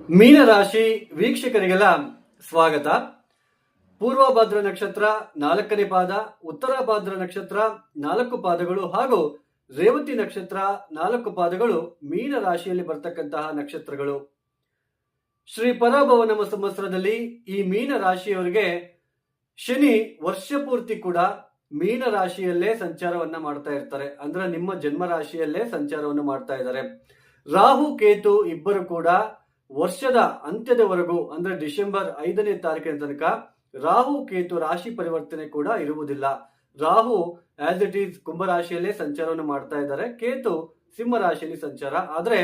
ಮೀನರಾಶಿ ವೀಕ್ಷಕರಿಗೆಲ್ಲ ಸ್ವಾಗತ. ಪೂರ್ವಭಾದ್ರ ನಕ್ಷತ್ರ 4ನೇ ಪಾದ, ಉತ್ತರ ಭಾದ್ರ ನಕ್ಷತ್ರ 4 ಪಾದಗಳು ಹಾಗೂ ರೇವತಿ ನಕ್ಷತ್ರ 4 ಪಾದಗಳು ಮೀನರಾಶಿಯಲ್ಲಿ ಬರ್ತಕ್ಕಂತಹ ನಕ್ಷತ್ರಗಳು. ಶ್ರೀ ಪರಾಭವ ನಮ ಸಂವತ್ಸರದಲ್ಲಿ ಈ ಮೀನರಾಶಿಯವರಿಗೆ ಶನಿ ವರ್ಷ ಪೂರ್ತಿ ಕೂಡ ಮೀನರಾಶಿಯಲ್ಲೇ ಸಂಚಾರವನ್ನ ಮಾಡ್ತಾ ಇರ್ತಾರೆ. ಅಂದ್ರೆ ನಿಮ್ಮ ಜನ್ಮ ರಾಶಿಯಲ್ಲೇ ಸಂಚಾರವನ್ನು ಮಾಡ್ತಾ ಇದ್ದಾರೆ. ರಾಹು ಕೇತು ಇಬ್ಬರು ಕೂಡ ವರ್ಷದ ಅಂತ್ಯದವರೆಗೂ ಅಂದ್ರೆ ಡಿಸೆಂಬರ್ 5ನೇ ತಾರೀಕಿನ ತನಕ ರಾಹು ಕೇತು ರಾಶಿ ಪರಿವರ್ತನೆ ಕೂಡ ಇರುವುದಿಲ್ಲ. ರಾಹು ಆಸ್ ಇಟ್ ಈಸ್ ಕುಂಭರಾಶಿಯಲ್ಲೇ ಸಂಚಾರವನ್ನು ಮಾಡ್ತಾ ಇದ್ದಾರೆ, ಕೇತು ಸಿಂಹ ರಾಶಿಯಲ್ಲಿ ಸಂಚಾರ. ಆದ್ರೆ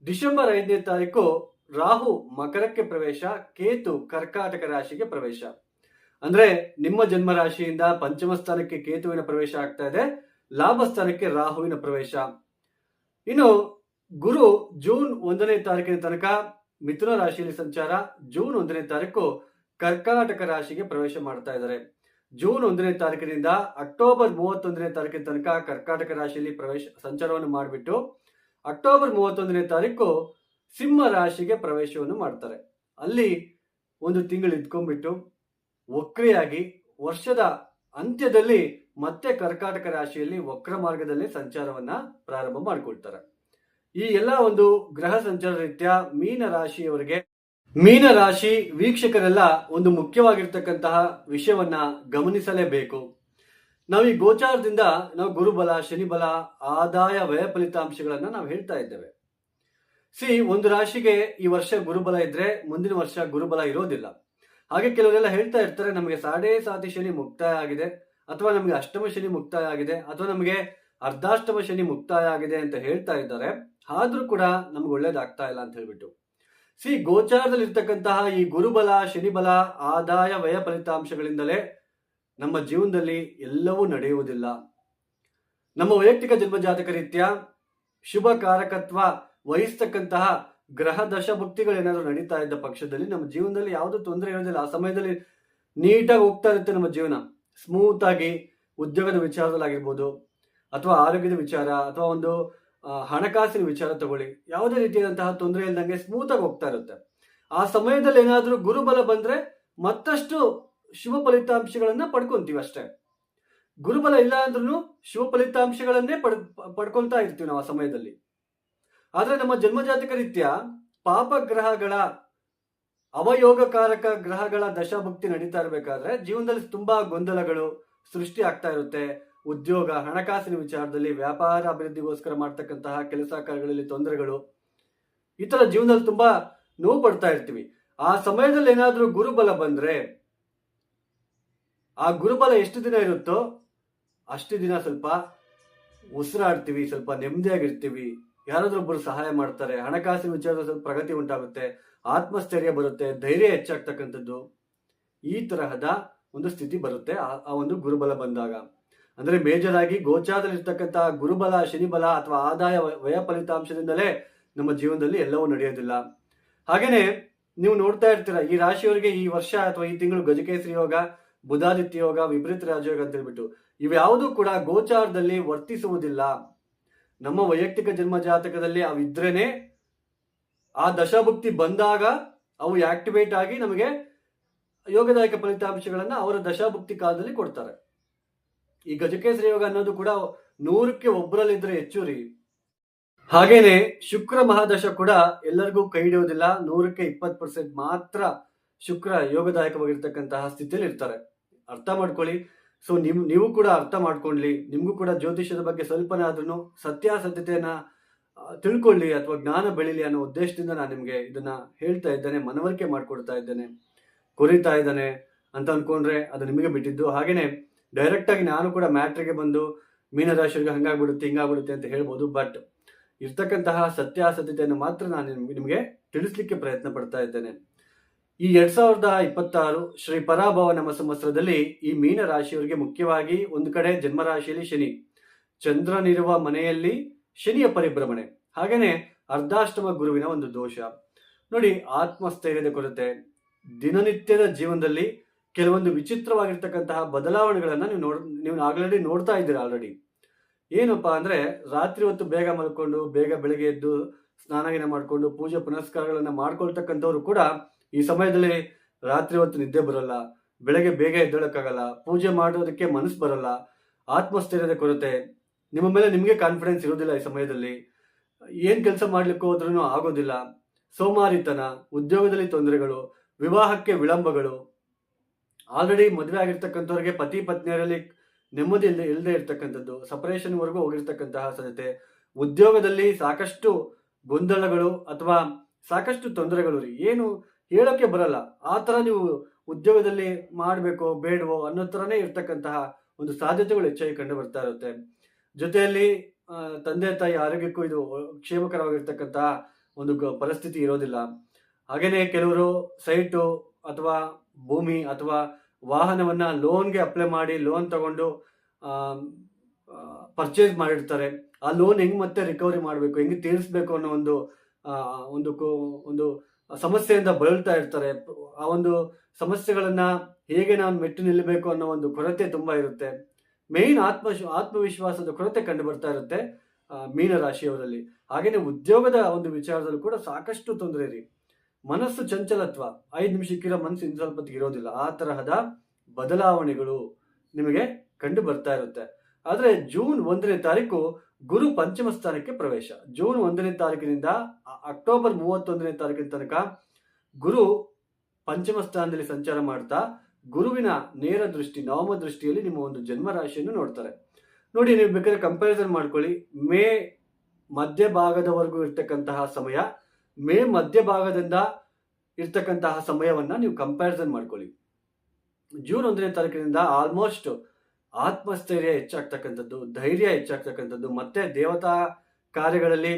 ಡಿಸೆಂಬರ್ 5ನೇ ತಾರೀಕು ರಾಹು ಮಕರಕ್ಕೆ ಪ್ರವೇಶ, ಕೇತು ಕರ್ಕಾಟಕ ರಾಶಿಗೆ ಪ್ರವೇಶ. ಅಂದ್ರೆ ನಿಮ್ಮ ಜನ್ಮ ರಾಶಿಯಿಂದ ಪಂಚಮ ಸ್ಥಾನಕ್ಕೆ ಕೇತುವಿನ ಪ್ರವೇಶ ಆಗ್ತಾ ಇದೆ, ಲಾಭ ಸ್ಥಾನಕ್ಕೆ ರಾಹುವಿನ ಪ್ರವೇಶ. ಇನ್ನು ಗುರು ಜೂನ್ 1ನೇ ತಾರೀಕಿನ ತನಕ ಮಿಥುನ ರಾಶಿಯಲ್ಲಿ ಸಂಚಾರ, ಜೂನ್ 1ನೇ ತಾರೀಕು ಕರ್ಕಾಟಕ ರಾಶಿಗೆ ಪ್ರವೇಶ ಮಾಡ್ತಾ ಇದ್ದಾರೆ. ಜೂನ್ 1ನೇ ತಾರೀಕಿನಿಂದ ಅಕ್ಟೋಬರ್ 31ನೇ ತಾರೀಕಿನ ತನಕ ಕರ್ಕಾಟಕ ರಾಶಿಯಲ್ಲಿ ಸಂಚಾರವನ್ನು ಮಾಡಿಬಿಟ್ಟು ಅಕ್ಟೋಬರ್ 31ನೇ ತಾರೀಕು ಸಿಂಹ ರಾಶಿಗೆ ಪ್ರವೇಶವನ್ನು ಮಾಡ್ತಾರೆ. ಅಲ್ಲಿ ಒಂದು ತಿಂಗಳು ಇದ್ಕೊಂಡ್ಬಿಟ್ಟು ವಕ್ರಿಯಾಗಿ ವರ್ಷದ ಅಂತ್ಯದಲ್ಲಿ ಮತ್ತೆ ಕರ್ಕಾಟಕ ರಾಶಿಯಲ್ಲಿ ವಕ್ರ ಮಾರ್ಗದಲ್ಲಿ ಸಂಚಾರವನ್ನ ಪ್ರಾರಂಭ ಮಾಡಿಕೊಳ್ತಾರೆ. ಈ ಎಲ್ಲ ಒಂದು ಗ್ರಹ ಸಂಚಾರ ರೀತ್ಯ ಮೀನರಾಶಿ ವೀಕ್ಷಕರೆಲ್ಲ ಒಂದು ಮುಖ್ಯವಾಗಿರ್ತಕ್ಕಂತಹ ವಿಷಯವನ್ನ ಗಮನಿಸಲೇಬೇಕು. ನಾವು ಈ ಗೋಚಾರದಿಂದ ನಾವು ಗುರುಬಲ, ಶನಿಬಲ, ಆದಾಯ, ವ್ಯಯ ಫಲಿತಾಂಶಗಳನ್ನ ನಾವು ಹೇಳ್ತಾ ಇದ್ದೇವೆ. ಒಂದು ರಾಶಿಗೆ ಈ ವರ್ಷ ಗುರುಬಲ ಇದ್ರೆ ಮುಂದಿನ ವರ್ಷ ಗುರುಬಲ ಇರೋದಿಲ್ಲ. ಹಾಗೆ ಕೆಲವರೆಲ್ಲ ಹೇಳ್ತಾ ಇರ್ತಾರೆ, ನಮಗೆ ಸಾಡೆ ಸಾತಿ ಶನಿ ಮುಕ್ತಾಯ ಆಗಿದೆ, ಅಥವಾ ನಮಗೆ ಅಷ್ಟಮ ಶನಿ ಮುಕ್ತಾಯ ಆಗಿದೆ, ಅಥವಾ ನಮಗೆ ಅರ್ಧಾಷ್ಟಮ ಶನಿ ಮುಕ್ತಾಯ ಆಗಿದೆ ಅಂತ ಹೇಳ್ತಾ ಇದ್ದಾರೆ. ಆದ್ರೂ ಕೂಡ ನಮ್ಗೆ ಒಳ್ಳೇದಾಗ್ತಾ ಇಲ್ಲ ಅಂತ ಹೇಳ್ಬಿಟ್ಟು ಗೋಚಾರದಲ್ಲಿ ಇರ್ತಕ್ಕಂತಹ ಈ ಗುರುಬಲ, ಶನಿಬಲ, ಆದಾಯ, ವ್ಯಯ ಫಲಿತಾಂಶಗಳಿಂದಲೇ ನಮ್ಮ ಜೀವನದಲ್ಲಿ ಎಲ್ಲವೂ ನಡೆಯುವುದಿಲ್ಲ. ನಮ್ಮ ವೈಯಕ್ತಿಕ ಜನ್ಮಜಾತಕ ರೀತ್ಯ ಶುಭ ಕಾರಕತ್ವ ವಹಿಸ್ತಕ್ಕಂತಹ ಗ್ರಹ ದಶಭುಕ್ತಿಗಳೇನಾದ್ರೂ ನಡೀತಾ ಇದ್ದ ಪಕ್ಷದಲ್ಲಿ ನಮ್ಮ ಜೀವನದಲ್ಲಿ ಯಾವುದು ತೊಂದರೆ ಇರೋದಿಲ್ಲ. ಆ ಸಮಯದಲ್ಲಿ ನೀಟಾಗಿ ಹೋಗ್ತಾ ಇರುತ್ತೆ ನಮ್ಮ ಜೀವನ, ಸ್ಮೂತ್ ಆಗಿ. ಉದ್ಯೋಗದ ವಿಚಾರದಲ್ಲಿ ಆಗಿರ್ಬೋದು, ಅಥವಾ ಆರೋಗ್ಯದ ವಿಚಾರ, ಅಥವಾ ಒಂದು ಹಣಕಾಸಿನ ವಿಚಾರ ತಗೊಳ್ಳಿ, ಯಾವುದೇ ರೀತಿಯಾದಂತಹ ತೊಂದರೆ ಇಲ್ದಂಗೆ ಸ್ಮೂತ್ ಆಗಿ ಹೋಗ್ತಾ ಇರುತ್ತೆ. ಆ ಸಮಯದಲ್ಲಿ ಏನಾದ್ರೂ ಗುರುಬಲ ಬಂದ್ರೆ ಮತ್ತಷ್ಟು ಶುಭ ಫಲಿತಾಂಶಗಳನ್ನ ಪಡ್ಕೊಂತೀವಿ ಅಷ್ಟೇ. ಗುರುಬಲ ಇಲ್ಲ ಅಂದ್ರೂ ಶುಭ ಫಲಿತಾಂಶಗಳನ್ನೇ ಪಡ್ಕೊಳ್ತಾ ಇರ್ತೀವಿ ನಾವು ಆ ಸಮಯದಲ್ಲಿ. ಆದ್ರೆ ನಮ್ಮ ಜನ್ಮಜಾತಕ ರೀತ್ಯ ಪಾಪ ಗ್ರಹಗಳ, ಅವಯೋಗಕಾರಕ ಗ್ರಹಗಳ ದಶಾಭುಕ್ತಿ ನಡೀತಾ ಇರಬೇಕಾದ್ರೆ ಜೀವನದಲ್ಲಿ ತುಂಬಾ ಗೊಂದಲಗಳು ಸೃಷ್ಟಿ ಆಗ್ತಾ ಇರುತ್ತೆ. ಉದ್ಯೋಗ, ಹಣಕಾಸಿನ ವಿಚಾರದಲ್ಲಿ, ವ್ಯಾಪಾರ ಅಭಿವೃದ್ಧಿಗೋಸ್ಕರ ಮಾಡ್ತಕ್ಕಂತಹ ಕೆಲಸ ಕಾರ್ಯಗಳಲ್ಲಿ ತೊಂದರೆಗಳು, ಈ ತರ ಜೀವನದಲ್ಲಿ ತುಂಬಾ ನೋವು ಪಡ್ತಾ ಇರ್ತೀವಿ. ಆ ಸಮಯದಲ್ಲಿ ಏನಾದ್ರೂ ಗುರುಬಲ ಬಂದ್ರೆ, ಆ ಗುರುಬಲ ಎಷ್ಟು ದಿನ ಇರುತ್ತೋ ಅಷ್ಟು ದಿನ ಸ್ವಲ್ಪ ಉಸಿರಾಡ್ತೀವಿ, ಸ್ವಲ್ಪ ನೆಮ್ಮದಿಯಾಗಿರ್ತೀವಿ, ಯಾರಾದ್ರೂ ಒಬ್ಬರು ಸಹಾಯ ಮಾಡ್ತಾರೆ, ಹಣಕಾಸಿನ ವಿಚಾರದಲ್ಲಿ ಸ್ವಲ್ಪ ಪ್ರಗತಿ ಉಂಟಾಗುತ್ತೆ, ಆತ್ಮಸ್ಥೈರ್ಯ ಬರುತ್ತೆ, ಧೈರ್ಯ ಹೆಚ್ಚಾಗ್ತಕ್ಕಂಥದ್ದು, ಈ ತರಹದ ಒಂದು ಸ್ಥಿತಿ ಬರುತ್ತೆ ಆ ಒಂದು ಗುರುಬಲ ಬಂದಾಗ. ಅಂದ್ರೆ ಮೇಜರ್ ಆಗಿ ಗೋಚಾರದಲ್ಲಿ ಇರ್ತಕ್ಕಂತಹ ಗುರುಬಲ, ಶನಿಬಲ ಅಥವಾ ಆದಾಯ, ವ್ಯಯ ಫಲಿತಾಂಶದಿಂದಲೇ ನಮ್ಮ ಜೀವನದಲ್ಲಿ ಎಲ್ಲವೂ ನಡೆಯೋದಿಲ್ಲ. ಹಾಗೇನೆ ನೀವು ನೋಡ್ತಾ ಇರ್ತೀರ, ಈ ರಾಶಿಯವರಿಗೆ ಈ ವರ್ಷ ಅಥವಾ ಈ ತಿಂಗಳು ಗಜಕೇಸರಿ ಯೋಗ, ಬುಧಾದಿತ್ಯ ಯೋಗ, ವಿಪರೀತ ರಾಜಯೋಗ ಅಂತ ಹೇಳ್ಬಿಟ್ಟು ಇವ್ಯಾವುದೂ ಕೂಡ ಗೋಚಾರದಲ್ಲಿ ವರ್ತಿಸುವುದಿಲ್ಲ. ನಮ್ಮ ವೈಯಕ್ತಿಕ ಜನ್ಮ ಜಾತಕದಲ್ಲಿ ಅವಿದ್ರೇನೆ ಆ ದಶಾಭುಕ್ತಿ ಬಂದಾಗ ಅವು ಆಕ್ಟಿವೇಟ್ ಆಗಿ ನಮಗೆ ಯೋಗದಾಯಕ ಫಲಿತಾಂಶಗಳನ್ನ ಅವರ ದಶಾಭುಕ್ತಿ ಕಾಲದಲ್ಲಿ ಕೊಡ್ತಾರೆ. ಈ ಗಜಕೇಸರಿ ಯೋಗ ಅನ್ನೋದು ಕೂಡ 100ಕ್ಕೆ ಒಬ್ಬರಲ್ಲಿದ್ರೆ ಹೆಚ್ಚು ರೀ. ಹಾಗೇನೆ ಶುಕ್ರ ಮಹಾದಶ ಕೂಡ ಎಲ್ಲರಿಗೂ ಕೈ ಹಿಡಿಯೋದಿಲ್ಲ. 100ಕ್ಕೆ 20% ಮಾತ್ರ ಶುಕ್ರ ಯೋಗದಾಯಕವಾಗಿರ್ತಕ್ಕಂತಹ ಸ್ಥಿತಿಯಲ್ಲಿ ಇರ್ತಾರೆ. ಅರ್ಥ ಮಾಡ್ಕೊಳ್ಳಿ. ನೀವು ಕೂಡ ಅರ್ಥ ಮಾಡ್ಕೊಳ್ಳಿ. ನಿಮ್ಗೂ ಕೂಡ ಜ್ಯೋತಿಷ್ಯದ ಬಗ್ಗೆ ಸ್ವಲ್ಪನಾದ್ರೂ ಸತ್ಯಾಸತ್ಯತೆಯನ್ನ ತಿಳ್ಕೊಳ್ಳಿ ಅಥವಾ ಜ್ಞಾನ ಬೆಳಿಲಿ ಅನ್ನೋ ಉದ್ದೇಶದಿಂದ ನಾನು ನಿಮ್ಗೆ ಇದನ್ನ ಹೇಳ್ತಾ ಇದ್ದೇನೆ, ಮನವರಿಕೆ ಮಾಡ್ಕೊಡ್ತಾ ಇದ್ದೇನೆ. ಕುರಿತಾ ಇದ್ದಾನೆ ಅಂತ ಅನ್ಕೊಂಡ್ರೆ ಅದು ನಿಮಗೆ ಬಿಟ್ಟಿದ್ದು. ಹಾಗೇನೆ ಡೈರೆಕ್ಟ್ ಆಗಿ ನಾನು ಕೂಡ ಮ್ಯಾಟ್ರಿಗೆ ಬಂದು ಮೀನರಾಶಿಗೆ ಹಂಗಾಗ್ಬಿಡುತ್ತೆ, ಹಿಂಗಾಗ್ಬಿಡುತ್ತೆ ಅಂತ ಹೇಳ್ಬೋದು. ಬಟ್ ಇರ್ತಕ್ಕಂತಹ ಸತ್ಯಾಸತ್ಯತೆಯನ್ನು ಮಾತ್ರ ನಾನು ನಿಮಗೆ ತಿಳಿಸ್ಲಿಕ್ಕೆ ಪ್ರಯತ್ನ ಪಡ್ತಾ ಇದ್ದೇನೆ. ಈ 2026 ಶ್ರೀ ಪರಾಭವ ನಮ ಸಂವತ್ಸರದಲ್ಲಿ ಈ ಮೀನ ರಾಶಿಯವರಿಗೆ ಮುಖ್ಯವಾಗಿ ಒಂದು ಕಡೆ ಜನ್ಮರಾಶಿಯಲ್ಲಿ ಶನಿ, ಚಂದ್ರನಿರುವ ಮನೆಯಲ್ಲಿ ಶನಿಯ ಪರಿಭ್ರಮಣೆ, ಹಾಗೇನೆ ಅರ್ಧಾಷ್ಟಮ ಗುರುವಿನ ಒಂದು ದೋಷ. ನೋಡಿ, ಆತ್ಮಸ್ಥೈರ್ಯದ ಕೊರತೆ, ದಿನನಿತ್ಯದ ಜೀವನದಲ್ಲಿ ಕೆಲವೊಂದು ವಿಚಿತ್ರವಾಗಿರ್ತಕ್ಕಂತಹ ಬದಲಾವಣೆಗಳನ್ನ ನೀವು ಆಲ್ರೆಡಿ ನೋಡ್ತಾ ಇದ್ದೀರಾ. ಆಲ್ರೆಡಿ ಏನಪ್ಪಾ ಅಂದ್ರೆ, ರಾತ್ರಿ ಹೊತ್ತು ಬೇಗ ಮಲ್ಕೊಂಡು ಬೇಗ ಬೆಳಗ್ಗೆ ಎದ್ದು ಸ್ನಾನಗಿನ ಮಾಡಿಕೊಂಡು ಪೂಜೆ ಪುನಸ್ಕಾರಗಳನ್ನ ಮಾಡ್ಕೊಳ್ತಕ್ಕಂಥವ್ರು ಕೂಡ ಈ ಸಮಯದಲ್ಲಿ ರಾತ್ರಿ ಹೊತ್ತು ನಿದ್ದೆ ಬರಲ್ಲ, ಬೆಳಗ್ಗೆ ಬೇಗ ಎದ್ದೇಳಕ್ಕಾಗಲ್ಲ, ಪೂಜೆ ಮಾಡೋದಕ್ಕೆ ಮನಸ್ಸು ಬರಲ್ಲ, ಆತ್ಮಸ್ಥೈರ್ಯದ ಕೊರತೆ, ನಿಮ್ಮ ಮೇಲೆ ನಿಮಗೆ ಕಾನ್ಫಿಡೆನ್ಸ್ ಇರೋದಿಲ್ಲ ಈ ಸಮಯದಲ್ಲಿ, ಏನ್ ಕೆಲಸ ಮಾಡ್ಲಿಕ್ಕೆ ಹೋದ್ರೂ ಆಗೋದಿಲ್ಲ, ಸೋಮಾರಿತನ, ಉದ್ಯೋಗದಲ್ಲಿ ತೊಂದರೆಗಳು, ವಿವಾಹಕ್ಕೆ ವಿಳಂಬಗಳು, ಆಲ್ರೆಡಿ ಮದುವೆ ಆಗಿರ್ತಕ್ಕಂಥವ್ರಿಗೆ ಪತಿ ಪತ್ನಿಯರಲ್ಲಿ ನೆಮ್ಮದಿ ಇಲ್ಲದೆ ಇರ್ತಕ್ಕಂಥದ್ದು, ಸಪರೇಷನ್ ವರೆಗೂ ಹೋಗಿರ್ತಕ್ಕಂತಹ ಸಾಧ್ಯತೆ, ಉದ್ಯೋಗದಲ್ಲಿ ಸಾಕಷ್ಟು ಗೊಂದಲಗಳು ಅಥವಾ ಸಾಕಷ್ಟು ತೊಂದರೆಗಳು ರೀ, ಏನು ಹೇಳೋಕೆ ಬರಲ್ಲ, ಆ ಥರ ನೀವು ಉದ್ಯೋಗದಲ್ಲಿ ಮಾಡಬೇಕೋ ಬೇಡವೋ ಅನ್ನೋ ಥರನೇ ಇರ್ತಕ್ಕಂತಹ ಒಂದು ಸಾಧ್ಯತೆಗಳು ಹೆಚ್ಚಾಗಿ ಕಂಡು ಬರ್ತಾ ಇರುತ್ತೆ. ಜೊತೆಯಲ್ಲಿ ತಂದೆ ತಾಯಿ ಆರೋಗ್ಯಕ್ಕೂ ಇದು ಕ್ಷೇಮಕರವಾಗಿರ್ತಕ್ಕಂತಹ ಒಂದು ಪರಿಸ್ಥಿತಿ ಇರೋದಿಲ್ಲ. ಹಾಗೇನೆ ಕೆಲವರು ಸೈಟು ಅಥವಾ ಭೂಮಿ ಅಥವಾ ವಾಹನವನ್ನ ಲೋನ್ಗೆ ಅಪ್ಲೈ ಮಾಡಿ ಲೋನ್ ತಗೊಂಡು ಪರ್ಚೇಸ್ ಮಾಡಿರ್ತಾರೆ. ಆ ಲೋನ್ ಹೆಂಗ್ ಮತ್ತೆ ರಿಕವರಿ ಮಾಡಬೇಕು, ಹೆಂಗ್ ತೀರಿಸಬೇಕು ಅನ್ನೋ ಒಂದು ಸಮಸ್ಯೆಯಿಂದ ಬಳಲ್ತಾ ಇರ್ತಾರೆ. ಆ ಒಂದು ಸಮಸ್ಯೆಗಳನ್ನ ಹೇಗೆ ನಾವು ಮೆಟ್ಟಿ ನಿಲ್ಲಬೇಕು ಅನ್ನೋ ಒಂದು ಕೊರತೆ ತುಂಬಾ ಇರುತ್ತೆ. ಮೇನ್ ಆತ್ಮವಿಶ್ವಾಸದ ಕೊರತೆ ಕಂಡು ಬರ್ತಾ ಇರುತ್ತೆ ಮೀನರಾಶಿಯವರಲ್ಲಿ. ಹಾಗೇನೆ ಉದ್ಯೋಗದ ಒಂದು ವಿಚಾರದಲ್ಲೂ ಕೂಡ ಸಾಕಷ್ಟು ತೊಂದರೆ ರೀ. ಮನಸ್ಸು ಚಂಚಲತ್ವ, 5 ನಿಮಿಷಕ್ಕಿರೋ ಮನಸ್ಸು ಇನ್ನು ಸ್ವಲ್ಪ ಇರೋದಿಲ್ಲ, ಆ ತರಹದ ಬದಲಾವಣೆಗಳು ನಿಮಗೆ ಕಂಡು ಬರ್ತಾ ಇರುತ್ತೆ. ಆದ್ರೆ ಜೂನ್ 1ನೇ ತಾರೀಕು ಗುರು ಪಂಚಮ ಸ್ಥಾನಕ್ಕೆ ಪ್ರವೇಶ. ಜೂನ್ 1ನೇ ತಾರೀಕಿನಿಂದ ಅಕ್ಟೋಬರ್ 31ನೇ ತಾರೀಕಿನ ತನಕ ಗುರು ಪಂಚಮ ಸ್ಥಾನದಲ್ಲಿ ಸಂಚಾರ ಮಾಡ್ತಾ ಗುರುವಿನ ನೇರ ದೃಷ್ಟಿ, ನವಮ ದೃಷ್ಟಿಯಲ್ಲಿ ನಿಮ್ಮ ಒಂದು ಜನ್ಮ ರಾಶಿಯನ್ನು ನೋಡ್ತಾರೆ. ನೋಡಿ, ನೀವು ಬೇಕಾದ್ರೆ ಕಂಪ್ಯಾರಿಸನ್ ಮಾಡ್ಕೊಳ್ಳಿ. ಮೇ ಮಧ್ಯಭಾಗದವರೆಗೂ ಇರ್ತಕ್ಕಂತಹ ಸಮಯ, ಮೇ ಮಧ್ಯಭಾಗದಿಂದ ಇರ್ತಕ್ಕಂತಹ ಸಮಯವನ್ನ ನೀವು ಕಂಪ್ಯಾರಿಸನ್ ಮಾಡ್ಕೊಳ್ಳಿ. ಜೂನ್ 1ನೇ ತಾರೀಕಿನಿಂದ ಆಲ್ಮೋಸ್ಟ್ ಆತ್ಮಸ್ಥೈರ್ಯ ಹೆಚ್ಚಾಗ್ತಕ್ಕಂಥದ್ದು, ಧೈರ್ಯ ಹೆಚ್ಚಾಗ್ತಕ್ಕಂಥದ್ದು, ಮತ್ತೆ ದೇವತಾ ಕಾರ್ಯಗಳಲ್ಲಿ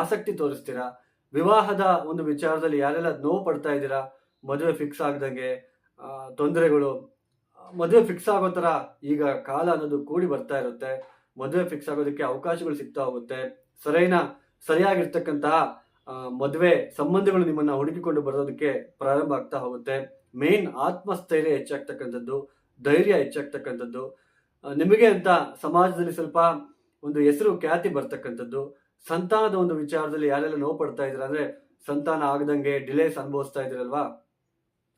ಆಸಕ್ತಿ ತೋರಿಸ್ತೀರಾ. ವಿವಾಹದ ಒಂದು ವಿಚಾರದಲ್ಲಿ ಯಾರೆಲ್ಲ ನೋವು ಪಡ್ತಾ ಇದ್ದೀರಾ, ಮದುವೆ ಫಿಕ್ಸ್ ಆಗ್ದಂಗೆ ತೊಂದರೆಗಳು, ಮದುವೆ ಫಿಕ್ಸ್ ಆಗೋ ತರ ಈಗ ಕಾಲ ಅನ್ನೋದು ಕೂಡಿ ಬರ್ತಾ ಇರುತ್ತೆ. ಮದುವೆ ಫಿಕ್ಸ್ ಆಗೋದಕ್ಕೆ ಅವಕಾಶಗಳು ಸಿಗ್ತಾ ಹೋಗುತ್ತೆ. ಸರಿಯಾಗಿರ್ತಕ್ಕಂತಹ ಮದುವೆ ಸಂಬಂಧಗಳು ನಿಮ್ಮನ್ನ ಹುಡುಕಿಕೊಂಡು ಬರೋದಕ್ಕೆ ಪ್ರಾರಂಭ ಆಗ್ತಾ ಹೋಗುತ್ತೆ. ಮೇನ್ ಆತ್ಮಸ್ಥೈರ್ಯ ಹೆಚ್ಚಾಗ್ತಕ್ಕಂಥದ್ದು, ಧೈರ್ಯ ಹೆಚ್ಚಾಗ್ತಕ್ಕಂಥದ್ದು, ನಿಮಗೆ ಅಂತ ಸಮಾಜದಲ್ಲಿ ಸ್ವಲ್ಪ ಒಂದು ಹೆಸರು ಖ್ಯಾತಿ ಬರ್ತಕ್ಕಂಥದ್ದು. ಸಂತಾನದ ಒಂದು ವಿಚಾರದಲ್ಲಿ ಯಾರೆಲ್ಲ ನೋವು ಪಡ್ತಾ ಇದ್ರ, ಅಂದ್ರೆ ಸಂತಾನ ಆಗದಂಗೆ ಡಿಲೇಸ್ ಅನುಭವಿಸ್ತಾ ಇದ್ರಲ್ವಾ,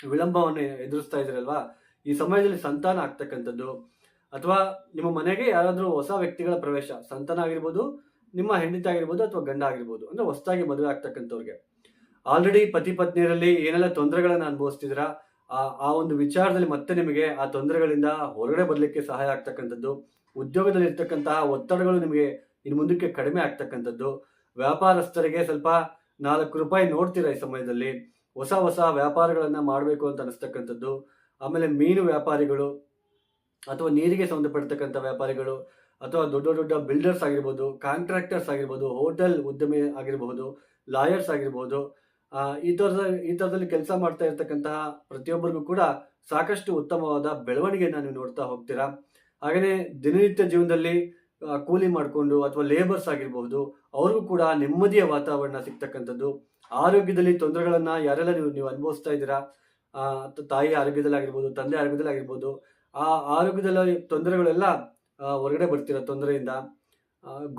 ವಿಳಂಬವನ್ನು ಎದುರಿಸ್ತಾ ಇದ್ರಲ್ವಾ, ಈ ಸಮಯದಲ್ಲಿ ಸಂತಾನ ಆಗ್ತಕ್ಕಂಥದ್ದು, ಅಥವಾ ನಿಮ್ಮ ಮನೆಗೆ ಯಾರಾದ್ರೂ ಹೊಸ ವ್ಯಕ್ತಿಗಳ ಪ್ರವೇಶ, ಸಂತಾನ ಆಗಿರ್ಬೋದು, ನಿಮ್ಮ ಹೆಂಡತಿ ಆಗಿರ್ಬೋದು, ಅಥವಾ ಗಂಡ ಆಗಿರ್ಬೋದು, ಅಂದ್ರೆ ಹೊಸದಾಗಿ ಮದುವೆ ಆಗ್ತಕ್ಕಂಥವ್ರಿಗೆ. ಆಲ್ರೆಡಿ ಪತಿ ಪತ್ನಿಯರಲ್ಲಿ ಏನೆಲ್ಲ ತೊಂದರೆಗಳನ್ನ ಅನುಭವಿಸ್ತಿದ್ರ, ಆ ಒಂದು ವಿಚಾರದಲ್ಲಿ ಮತ್ತೆ ನಿಮಗೆ ಆ ತೊಂದರೆಗಳಿಂದ ಹೊರಗಡೆ ಬರ್ಲಿಕ್ಕೆ ಸಹಾಯ ಆಗ್ತಕ್ಕಂಥದ್ದು. ಉದ್ಯೋಗದಲ್ಲಿ ಇರ್ತಕ್ಕಂತಹ ಒತ್ತಡಗಳು ನಿಮಗೆ ಇನ್ನು ಮುಂದಕ್ಕೆ ಕಡಿಮೆ ಆಗ್ತಕ್ಕಂಥದ್ದು. ವ್ಯಾಪಾರಸ್ಥರಿಗೆ ಸ್ವಲ್ಪ 4 ರೂಪಾಯಿ ನೋಡ್ತೀರಾ ಈ ಸಮಯದಲ್ಲಿ. ಹೊಸ ವ್ಯಾಪಾರಗಳನ್ನ ಮಾಡಬೇಕು ಅಂತ ಅನಿಸ್ತಕ್ಕಂಥದ್ದು. ಆಮೇಲೆ ಮೀನು ವ್ಯಾಪಾರಿಗಳು ಅಥವಾ ನೀರಿಗೆ ಸಂಬಂಧಪಡ್ತಕ್ಕಂಥ ವ್ಯಾಪಾರಿಗಳು ಅಥವಾ ದೊಡ್ಡ ಬಿಲ್ಡರ್ಸ್ ಆಗಿರ್ಬೋದು, ಕಾಂಟ್ರಾಕ್ಟರ್ಸ್ ಆಗಿರ್ಬೋದು, ಹೋಟೆಲ್ ಉದ್ಯಮಿ ಆಗಿರಬಹುದು, ಲಾಯರ್ಸ್ ಆಗಿರ್ಬೋದು, ಈ ತರದಲ್ಲಿ ಕೆಲಸ ಮಾಡ್ತಾ ಇರ್ತಕ್ಕಂತಹ ಪ್ರತಿಯೊಬ್ಬರಿಗೂ ಕೂಡ ಸಾಕಷ್ಟು ಉತ್ತಮವಾದ ಬೆಳವಣಿಗೆಯನ್ನು ನೀವು ನೋಡ್ತಾ ಹೋಗ್ತೀರಾ. ಹಾಗೆಯೇ ದಿನನಿತ್ಯ ಜೀವನದಲ್ಲಿ ಕೂಲಿ ಮಾಡಿಕೊಂಡು ಅಥವಾ ಲೇಬರ್ಸ್ ಆಗಿರಬಹುದು, ಅವ್ರಿಗೂ ಕೂಡ ನೆಮ್ಮದಿಯ ವಾತಾವರಣ ಸಿಗ್ತಕ್ಕಂಥದ್ದು. ಆರೋಗ್ಯದಲ್ಲಿ ತೊಂದರೆಗಳನ್ನ ಯಾರೆಲ್ಲ ನೀವು ಅನುಭವಿಸ್ತಾ ಇದ್ದೀರಾ, ತಾಯಿ ಆರೋಗ್ಯದಲ್ಲಿ ಆಗಿರ್ಬೋದು, ತಂದೆ ಆರೋಗ್ಯದಲ್ಲಿ ಆಗಿರ್ಬೋದು, ಆ ಆರೋಗ್ಯದಲ್ಲಿ ತೊಂದರೆಗಳೆಲ್ಲ ಹೊರಗಡೆ ಬರ್ತೀರಾ, ತೊಂದರೆಯಿಂದ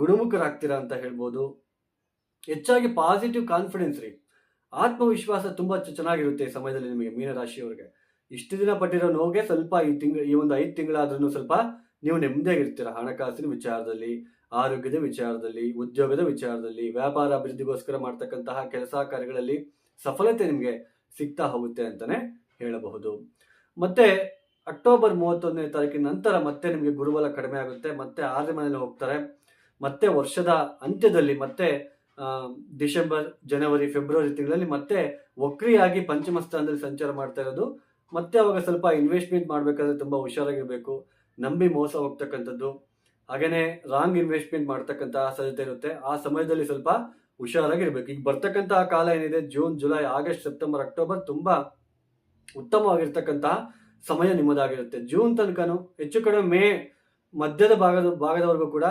ಗುಣಮುಖರಾಗ್ತೀರಾ ಅಂತ ಹೇಳ್ಬೋದು. ಹೆಚ್ಚಾಗಿ ಪಾಸಿಟಿವ್ ಕಾನ್ಫಿಡೆನ್ಸ್ ರೀ, ಆತ್ಮವಿಶ್ವಾಸ ತುಂಬಾ ಚೆನ್ನಾಗಿರುತ್ತೆ ಈ ಸಮಯದಲ್ಲಿ ನಿಮಗೆ ಮೀನರಾಶಿಯವರಿಗೆ. ಇಷ್ಟು ದಿನ ಪಟ್ಟಿರೋ ನೋವಿಗೆ ಸ್ವಲ್ಪ ಈ ಒಂದು 5 ತಿಂಗಳಾದ್ರೂ ಸ್ವಲ್ಪ ನೀವು ನೆಮ್ಮದಿಯಾಗಿರ್ತೀರ. ಹಣಕಾಸಿನ ವಿಚಾರದಲ್ಲಿ, ಆರೋಗ್ಯದ ವಿಚಾರದಲ್ಲಿ, ಉದ್ಯೋಗದ ವಿಚಾರದಲ್ಲಿ, ವ್ಯಾಪಾರ ಅಭಿವೃದ್ಧಿಗೋಸ್ಕರ ಮಾಡ್ತಕ್ಕಂತಹ ಕೆಲಸ ಕಾರ್ಯಗಳಲ್ಲಿ ಸಫಲತೆ ನಿಮಗೆ ಸಿಗ್ತಾ ಹೋಗುತ್ತೆ ಅಂತಾನೆ ಹೇಳಬಹುದು. ಮತ್ತೆ ಅಕ್ಟೋಬರ್ 31ನೇ ತಾರೀಕಿನ ನಂತರ ಮತ್ತೆ ನಿಮಗೆ ಗುರುಬಲ ಕಡಿಮೆ ಆಗುತ್ತೆ, ಮತ್ತೆ 6ನೇ ಮನೆಯಲ್ಲಿ ಹೋಗ್ತಾರೆ. ಮತ್ತೆ ವರ್ಷದ ಅಂತ್ಯದಲ್ಲಿ ಮತ್ತೆ ಡಿಸೆಂಬರ್, ಜನವರಿ, ಫೆಬ್ರವರಿ ತಿಂಗಳಲ್ಲಿ ಮತ್ತೆ ವಕ್ರಿಯಾಗಿ ಪಂಚಮ ಸ್ಥಾನದಲ್ಲಿ ಸಂಚಾರ ಮಾಡ್ತಾ ಇರೋದು. ಮತ್ತೆ ಅವಾಗ ಸ್ವಲ್ಪ ಇನ್ವೆಸ್ಟ್ಮೆಂಟ್ ಮಾಡ್ಬೇಕಾದ್ರೆ ತುಂಬಾ ಹುಷಾರಾಗಿರ್ಬೇಕು. ನಂಬಿ ಮೋಸ ಹೋಗ್ತಕ್ಕಂಥದ್ದು, ಹಾಗೇನೆ ರಾಂಗ್ ಇನ್ವೆಸ್ಟ್ಮೆಂಟ್ ಮಾಡ್ತಕ್ಕಂತಹ ಸಾಧ್ಯತೆ ಇರುತ್ತೆ. ಆ ಸಮಯದಲ್ಲಿ ಸ್ವಲ್ಪ ಹುಷಾರಾಗಿರ್ಬೇಕು. ಈಗ ಬರ್ತಕ್ಕಂತಹ ಕಾಲ ಏನಿದೆ, June, July, August, September, October ತುಂಬಾ ಉತ್ತಮವಾಗಿರ್ತಕ್ಕಂತಹ ಸಮಯ ನಿಮ್ಮದಾಗಿರುತ್ತೆ. ಜೂನ್ ತನಕನೂ ಹೆಚ್ಚು ಕಡಿಮೆ ಮೇ ಮಧ್ಯದ ಭಾಗದವರೆಗೂ ಕೂಡ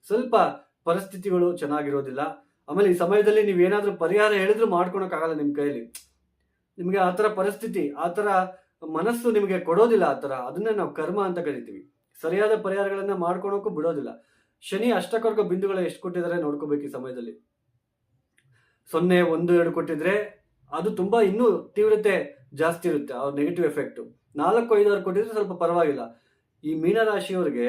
ಸ್ವಲ್ಪ ಪರಿಸ್ಥಿತಿಗಳು ಚೆನ್ನಾಗಿರೋದಿಲ್ಲ. ಆಮೇಲೆ ಈ ಸಮಯದಲ್ಲಿ ನೀವೇನಾದ್ರೂ ಪರಿಹಾರ ಹೇಳಿದ್ರು ಮಾಡ್ಕೊಳಕ್ಕಾಗಲ್ಲ ನಿಮ್ಮ ಕೈಯಲ್ಲಿ. ನಿಮಗೆ ಆ ಥರ ಪರಿಸ್ಥಿತಿ, ಆ ಥರ ಮನಸ್ಸು ನಿಮಗೆ ಕೊಡೋದಿಲ್ಲ. ಆ ಥರ ಅದನ್ನೇ ನಾವು ಕರ್ಮ ಅಂತ ಕರಿತೀವಿ. ಸರಿಯಾದ ಪರಿಹಾರಗಳನ್ನ ಮಾಡ್ಕೊಳಕ್ಕೂ ಬಿಡೋದಿಲ್ಲ. ಶನಿ ಅಷ್ಟಕರ್ಗ ಬಿಂದುಗಳು ಎಷ್ಟು ಕೊಟ್ಟಿದ್ದಾರೆ ನೋಡ್ಕೋಬೇಕು ಈ ಸಮಯದಲ್ಲಿ. 0, 1, 2 ಕೊಟ್ಟಿದ್ರೆ ಅದು ತುಂಬಾ ಇನ್ನೂ ತೀವ್ರತೆ ಜಾಸ್ತಿ ಇರುತ್ತೆ, ಅವ್ರ ನೆಗೆಟಿವ್ ಎಫೆಕ್ಟ್. 4, 5, 6 ಕೊಟ್ಟಿದ್ರೆ ಸ್ವಲ್ಪ ಪರವಾಗಿಲ್ಲ. ಈ ಮೀನರಾಶಿಯವರಿಗೆ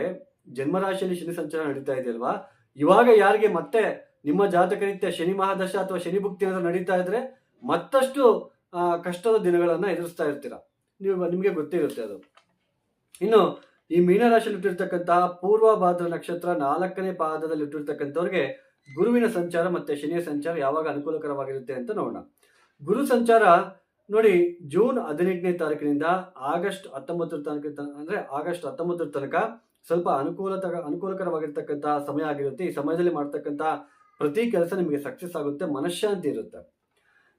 ಜನ್ಮರಾಶಿಯಲ್ಲಿ ಶನಿ ಸಂಚಾರ ನಡೀತಾ ಇದೆಯಲ್ವಾ, ಇವಾಗ ಯಾರಿಗೆ ಮತ್ತೆ ನಿಮ್ಮ ಜಾತಕರೀತ್ಯ ಶನಿ ಮಹಾದಶ ಅಥವಾ ಶನಿ ಭುಕ್ತಿ ಏನಾದ್ರು ನಡೀತಾ ಇದ್ರೆ ಮತ್ತಷ್ಟು ಕಷ್ಟದ ದಿನಗಳನ್ನ ಎದುರಿಸ್ತಾ ಇರ್ತೀರ. ನಿಮಗೆ ಗೊತ್ತೇ ಇರುತ್ತೆ ಅದು. ಇನ್ನು ಈ ಮೀನರಾಶಿಯಲ್ಲಿ ಹುಟ್ಟಿರ್ತಕ್ಕಂತಹ ಪೂರ್ವ ಭಾದ್ರ ನಕ್ಷತ್ರ 4ನೇ ಪಾದದಲ್ಲಿ ಹುಟ್ಟಿರ್ತಕ್ಕಂಥವ್ರಿಗೆ ಗುರುವಿನ ಸಂಚಾರ ಮತ್ತೆ ಶನಿಯ ಸಂಚಾರ ಯಾವಾಗ ಅನುಕೂಲಕರವಾಗಿರುತ್ತೆ ಅಂತ ನೋಡೋಣ. ಗುರು ಸಂಚಾರ ನೋಡಿ, ಜೂನ್ 18ನೇ ತಾರೀಕಿನಿಂದ ಆಗಸ್ಟ್ 19 ತನಕ, ಅಂದ್ರೆ ಆಗಸ್ಟ್ 19 ತನಕ ಸ್ವಲ್ಪ ಅನುಕೂಲಕರವಾಗಿರ್ತಕ್ಕಂತಹ ಸಮಯ ಆಗಿರುತ್ತೆ. ಈ ಸಮಯದಲ್ಲಿ ಮಾಡ್ತಕ್ಕಂತಹ ಪ್ರತಿ ಕೆಲಸ ನಿಮಗೆ ಸಕ್ಸಸ್ ಆಗುತ್ತೆ, ಮನಃಶಾಂತಿ ಇರುತ್ತೆ.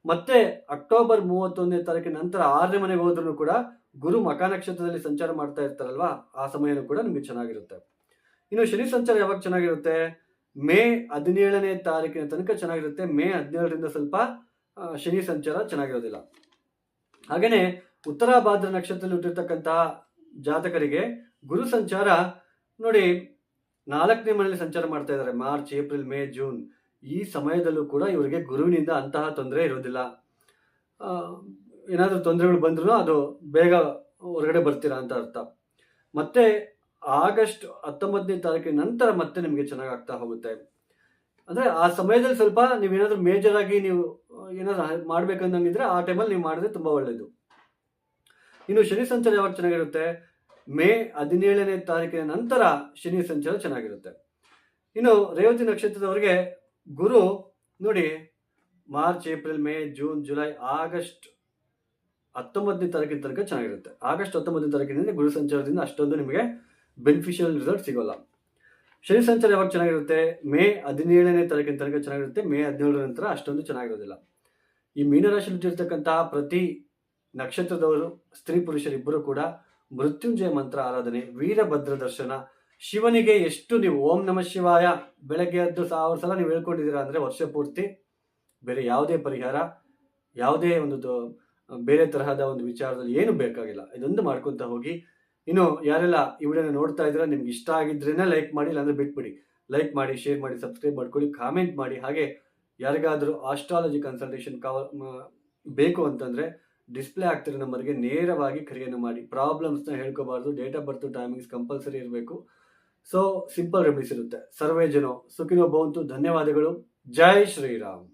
ಮತ್ತೆ ಅಕ್ಟೋಬರ್ 31ನೇ ತಾರೀಕಿನ ನಂತರ 6ನೇ ಮನೆಗೆ ಹೋದ್ರೂ ಕೂಡ ಗುರು ಮಕ ನಕ್ಷತ್ರದಲ್ಲಿ ಸಂಚಾರ ಮಾಡ್ತಾ ಇರ್ತಾರಲ್ವಾ, ಆ ಸಮಯನೂ ಕೂಡ ನಿಮಗೆ ಚೆನ್ನಾಗಿರುತ್ತೆ. ಇನ್ನು ಶನಿ ಸಂಚಾರ ಯಾವಾಗ ಚೆನ್ನಾಗಿರುತ್ತೆ? ಮೇ 17ನೇ ತಾರೀಕಿನ ತನಕ ಚೆನ್ನಾಗಿರುತ್ತೆ. ಮೇ 17ರಿಂದ ಸ್ವಲ್ಪ ಶನಿ ಸಂಚಾರ ಚೆನ್ನಾಗಿರೋದಿಲ್ಲ. ಹಾಗೇನೆ ಉತ್ತರ ಭಾದ್ರ ನಕ್ಷತ್ರದಲ್ಲಿ ಹುಟ್ಟಿರ್ತಕ್ಕಂತಹ ಜಾತಕರಿಗೆ ಗುರು ಸಂಚಾರ ನೋಡಿ 4ನೇ ಮನೆಯಲ್ಲಿ ಸಂಚಾರ ಮಾಡ್ತಾ ಇದ್ದಾರೆ. ಮಾರ್ಚ್, ಏಪ್ರಿಲ್, ಮೇ, ಜೂನ್ ಈ ಸಮಯದಲ್ಲೂ ಕೂಡ ಇವರಿಗೆ ಗುರುವಿನಿಂದ ಅಂತಹ ತೊಂದರೆ ಇರೋದಿಲ್ಲ. ಏನಾದರೂ ತೊಂದರೆಗಳು ಬಂದ್ರೂ ಅದು ಬೇಗ ಹೊರಗಡೆ ಬರ್ತೀರಾ ಅಂತ ಅರ್ಥ. ಮತ್ತೆ ಆಗಸ್ಟ್ 19ನೇ ತಾರೀಕಿನ ನಂತರ ಮತ್ತೆ ನಿಮಗೆ ಚೆನ್ನಾಗಿ ಆಗ್ತಾ ಹೋಗುತ್ತೆ. ಅಂದ್ರೆ ಆ ಸಮಯದಲ್ಲಿ ಸ್ವಲ್ಪ ನೀವೇನಾದ್ರೂ ಮೇಜರ್ ಆಗಿ ನೀವು ಏನಾದ್ರು ಮಾಡ್ಬೇಕಂದಂಗಿದ್ರೆ ಆ ಟೈಮಲ್ಲಿ ನೀವು ಮಾಡಿದ್ರೆ ತುಂಬಾ ಒಳ್ಳೇದು. ಇನ್ನು ಶನಿ ಸಂಚಾರ ಯಾವಾಗ ಚೆನ್ನಾಗಿರುತ್ತೆ? ಮೇ 17ನೇ ತಾರೀಕಿನ ನಂತರ ಶನಿ ಸಂಚಾರ ಚೆನ್ನಾಗಿರುತ್ತೆ. ಇನ್ನು ರೇವತಿ ನಕ್ಷತ್ರದವರಿಗೆ ಗುರು ನೋಡಿ March, April, May, June, July, August 19ನೇ ತಾರೀಕಿನ ತನಕ ಚೆನ್ನಾಗಿರುತ್ತೆ. ಆಗಸ್ಟ್ 19ನೇ ತಾರೀಕಿನಿಂದ ಗುರು ಸಂಚಾರದಿಂದ ಅಷ್ಟೊಂದು ನಿಮಗೆ ಬೆನಿಫಿಷಿಯಲ್ ರಿಸಲ್ಟ್ ಸಿಗೋಲ್ಲ. ಶನಿ ಸಂಚಾರ ಯಾವಾಗ ಚೆನ್ನಾಗಿರುತ್ತೆ? ಮೇ 17ನೇ ತಾರೀಕಿನ ತನಕ ಚೆನ್ನಾಗಿರುತ್ತೆ. ಮೇ 17ರ ನಂತರ ಅಷ್ಟೊಂದು ಚೆನ್ನಾಗಿರೋದಿಲ್ಲ. ಈ ಮೀನರಾಶಿಯಲ್ಲಿ ಇರ್ತಕ್ಕಂತಹ ಪ್ರತಿ ನಕ್ಷತ್ರದವರು ಸ್ತ್ರೀ ಪುರುಷರಿಬ್ಬರು ಕೂಡ ಮೃತ್ಯುಂಜಯ ಮಂತ್ರ ಆರಾಧನೆ, ವೀರಭದ್ರ ದರ್ಶನ, ಶಿವನಿಗೆ ಎಷ್ಟು ನೀವು ಓಂ ನಮಃ ಶಿವಾಯ ಬೆಳಗ್ಗೆ ಎದ್ದು 1000 ಸಲ ನೀವು ಹೇಳ್ಕೊಂಡಿದ್ದೀರಾ ಅಂದರೆ ವರ್ಷ ಪೂರ್ತಿ ಬೇರೆ ಯಾವುದೇ ಪರಿಹಾರ, ಯಾವುದೇ ಒಂದು ಬೇರೆ ತರಹದ ಒಂದು ವಿಚಾರದಲ್ಲಿ ಏನು ಬೇಕಾಗಿಲ್ಲ. ಇದೊಂದು ಮಾಡ್ಕೊತ ಹೋಗಿ. ಇನ್ನು ಯಾರೆಲ್ಲ ಈ ವಿಡಿಯೋನ ನೋಡ್ತಾ ಇದ್ದೀರಾ, ನಿಮ್ಗೆ ಇಷ್ಟ ಆಗಿದ್ರೇನೆ ಲೈಕ್ ಮಾಡಿ, ಇಲ್ಲಾಂದ್ರೆ ಬಿಟ್ಬಿಡಿ. ಲೈಕ್ ಮಾಡಿ, ಶೇರ್ ಮಾಡಿ, ಸಬ್ಸ್ಕ್ರೈಬ್ ಮಾಡ್ಕೊಳ್ಳಿ, ಕಾಮೆಂಟ್ ಮಾಡಿ. ಹಾಗೆ ಯಾರಿಗಾದರೂ ಆಸ್ಟ್ರಾಲಜಿ ಕನ್ಸಲ್ಟೇಷನ್ ಬೇಕು ಅಂತಂದ್ರೆ ಡಿಸ್ಪ್ಲೇ ಆಗ್ತಿರೋ ನಂಬರ್ಗೆ ನೇರವಾಗಿ ಕರೆಯನ್ನು ಮಾಡಿ. ಪ್ರಾಬ್ಲಮ್ಸ್ನ ಹೇಳ್ಕೋಬಾರ್ದು, date of birth timings compulsory ಇರಬೇಕು. ಸೊ ಸಿಂಪಲ್ ರೆಮಿಡೀಸ್ ಇರುತ್ತೆ. ಸರ್ವೇ ಜನೋ ಸುಖಿನೋ ಭವಂತು. ಧನ್ಯವಾದಗಳು. ಜೈ ಶ್ರೀರಾಮ್.